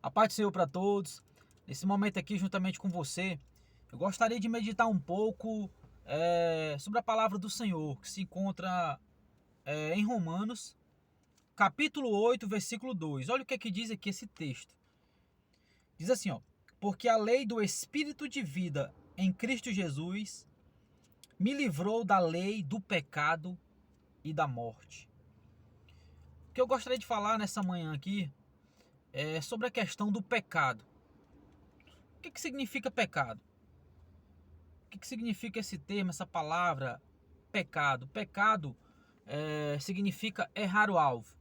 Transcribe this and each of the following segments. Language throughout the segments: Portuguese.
A paz do Senhor para todos. Nesse momento aqui, juntamente com você, eu gostaria de meditar um pouco sobre a palavra do Senhor, que se encontra em Romanos, capítulo 8, versículo 2. Olha o que diz aqui esse texto. Diz assim, ó: porque a lei do Espírito de vida em Cristo Jesus me livrou da lei do pecado e da morte. O que eu gostaria de falar nessa manhã aqui é sobre a questão do pecado. O que significa pecado? O que significa esse termo, essa palavra, pecado? Pecado significa errar o alvo.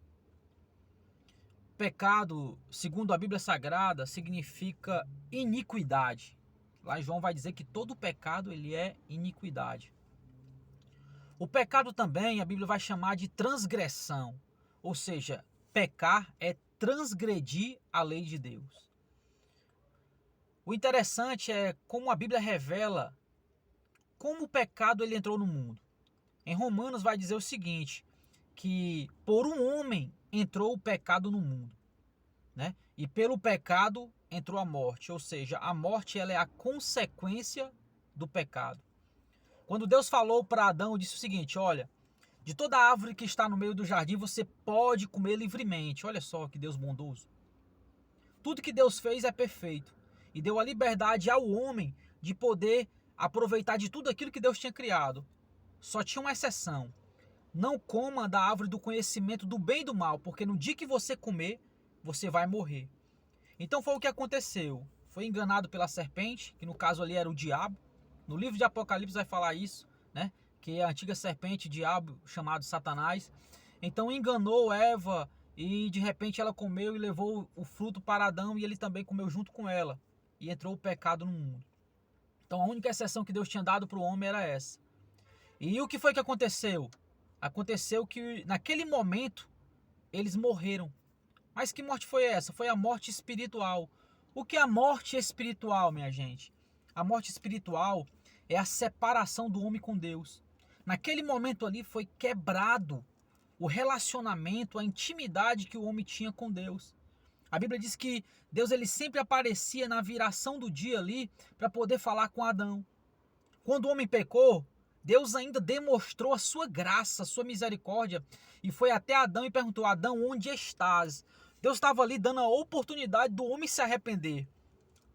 Pecado, segundo a Bíblia Sagrada, significa iniquidade. Lá João vai dizer que todo pecado ele é iniquidade. O pecado também a Bíblia vai chamar de transgressão. Ou seja, pecar é transgredir a lei de Deus. O interessante é como a Bíblia revela como o pecado ele entrou no mundo. Em Romanos vai dizer o seguinte, que por um homem entrou o pecado no mundo, né? E pelo pecado entrou a morte, ou seja, a morte ela é a consequência do pecado. Quando Deus falou para Adão, disse o seguinte, olha, de toda árvore que está no meio do jardim você pode comer livremente. Olha só que Deus bondoso. Tudo que Deus fez é perfeito e deu a liberdade ao homem de poder aproveitar de tudo aquilo que Deus tinha criado. Só tinha uma exceção. Não coma da árvore do conhecimento do bem e do mal, porque no dia que você comer, você vai morrer. Então foi o que aconteceu. Foi enganado pela serpente, que no caso ali era o diabo. No livro de Apocalipse vai falar isso, né? Que é a antiga serpente, diabo, chamado Satanás. Então enganou Eva e de repente ela comeu e levou o fruto para Adão e ele também comeu junto com ela. E entrou o pecado no mundo. Então a única exceção que Deus tinha dado para o homem era essa. E o que foi que aconteceu? Aconteceu que naquele momento eles morreram. Mas que morte foi essa? Foi a morte espiritual. O que é a morte espiritual, minha gente? A morte espiritual é a separação do homem com Deus. Naquele momento ali foi quebrado o relacionamento, a intimidade que o homem tinha com Deus. A Bíblia diz que Deus ele sempre aparecia na viração do dia ali para poder falar com Adão. Quando o homem pecou, Deus ainda demonstrou a sua graça, a sua misericórdia e foi até Adão e perguntou, Adão, onde estás? Deus estava ali dando a oportunidade do homem se arrepender.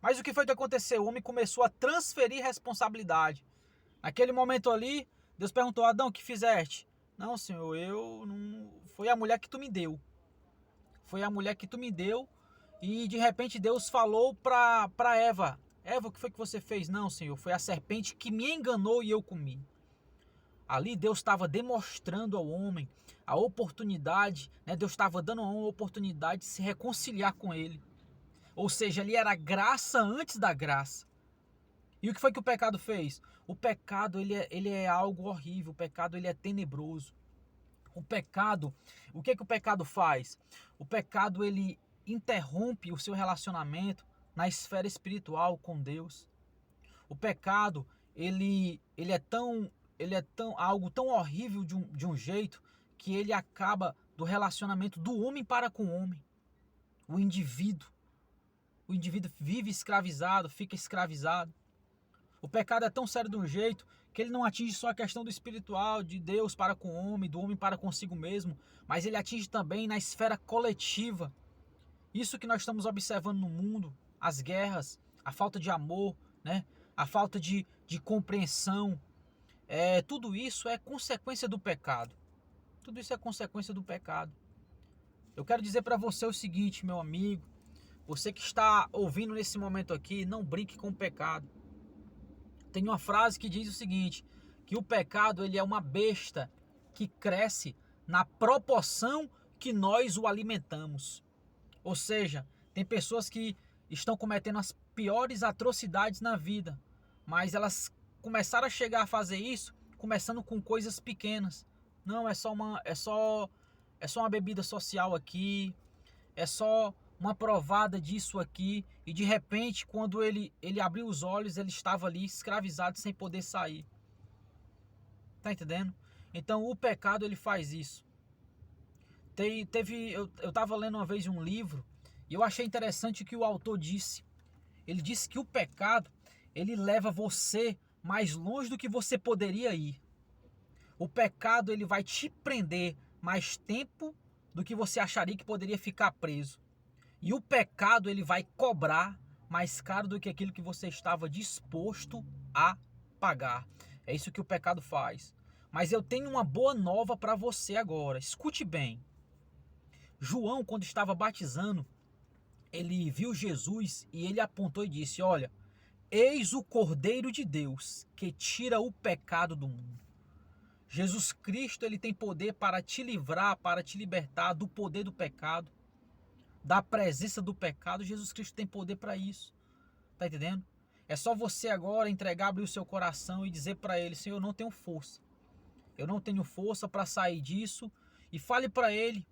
Mas o que foi que aconteceu? O homem começou a transferir responsabilidade. Naquele momento ali, Deus perguntou, Adão, o que fizeste? Não, Senhor, eu não... Foi a mulher que tu me deu. Foi a mulher que tu me deu e de repente Deus falou para Eva, Eva, o que foi que você fez? Não, Senhor, foi a serpente que me enganou e eu comi. Ali Deus estava demonstrando ao homem a oportunidade, né? Deus estava dando a uma oportunidade de se reconciliar com ele. Ou seja, ali era graça antes da graça. E o que foi que o pecado fez? O pecado ele é algo horrível, o pecado ele é tenebroso. O pecado, o que o pecado faz? O pecado ele interrompe o seu relacionamento na esfera espiritual com Deus. O pecado, ele é tão algo tão horrível de um jeito que ele acaba do relacionamento do homem para com o homem. O indivíduo vive escravizado, fica escravizado. O pecado é tão sério de um jeito que ele não atinge só a questão do espiritual, de Deus para com o homem, do homem para consigo mesmo, mas ele atinge também na esfera coletiva. Isso que nós estamos observando no mundo, as guerras, a falta de amor, né? A falta de compreensão, tudo isso é consequência do pecado. Tudo isso é consequência do pecado. Eu quero dizer para você o seguinte, meu amigo, você que está ouvindo nesse momento aqui, não brinque com o pecado. Tem uma frase que diz o seguinte, que o pecado ele é uma besta que cresce na proporção que nós o alimentamos. Ou seja, tem pessoas que estão cometendo as piores atrocidades na vida, mas elas começaram a chegar a fazer isso começando com coisas pequenas. Não, é só uma bebida social aqui, é só uma provada disso aqui e de repente quando ele abriu os olhos ele estava ali escravizado sem poder sair. Tá entendendo? Então o pecado ele faz isso. Eu tava lendo uma vez um livro E eu achei interessante o que o autor disse. Ele disse que o pecado, ele leva você mais longe do que você poderia ir. O pecado, ele vai te prender mais tempo do que você acharia que poderia ficar preso. E o pecado, ele vai cobrar mais caro do que aquilo que você estava disposto a pagar. É isso que o pecado faz. Mas eu tenho uma boa nova para você agora. Escute bem. João, quando estava batizando, ele viu Jesus e ele apontou e disse: olha, eis o Cordeiro de Deus que tira o pecado do mundo. Jesus Cristo, ele tem poder para te livrar, para te libertar do poder do pecado, da presença do pecado. Jesus Cristo tem poder para isso. Tá entendendo? É só você agora entregar, abrir o seu coração e dizer para ele: Senhor, eu não tenho força. Eu não tenho força para sair disso. E fale para ele.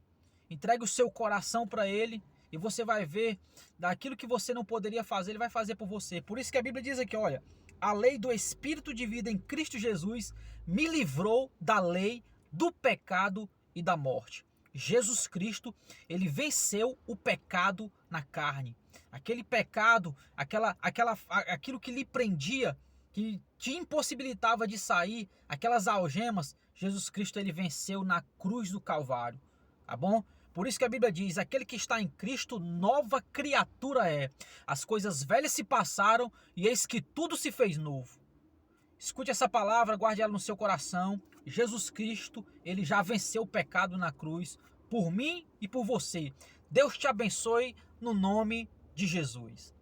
Entregue o seu coração para ele. E você vai ver, daquilo que você não poderia fazer, ele vai fazer por você. Por isso que a Bíblia diz aqui, olha: a lei do Espírito de vida em Cristo Jesus me livrou da lei do pecado e da morte. Jesus Cristo, ele venceu o pecado na carne. Aquele pecado, aquilo que lhe prendia, que te impossibilitava de sair, aquelas algemas, Jesus Cristo, ele venceu na cruz do Calvário. Tá bom? Por isso que a Bíblia diz: aquele que está em Cristo, nova criatura é. As coisas velhas se passaram e eis que tudo se fez novo. Escute essa palavra, guarde ela no seu coração. Jesus Cristo, ele já venceu o pecado na cruz, por mim e por você. Deus te abençoe no nome de Jesus.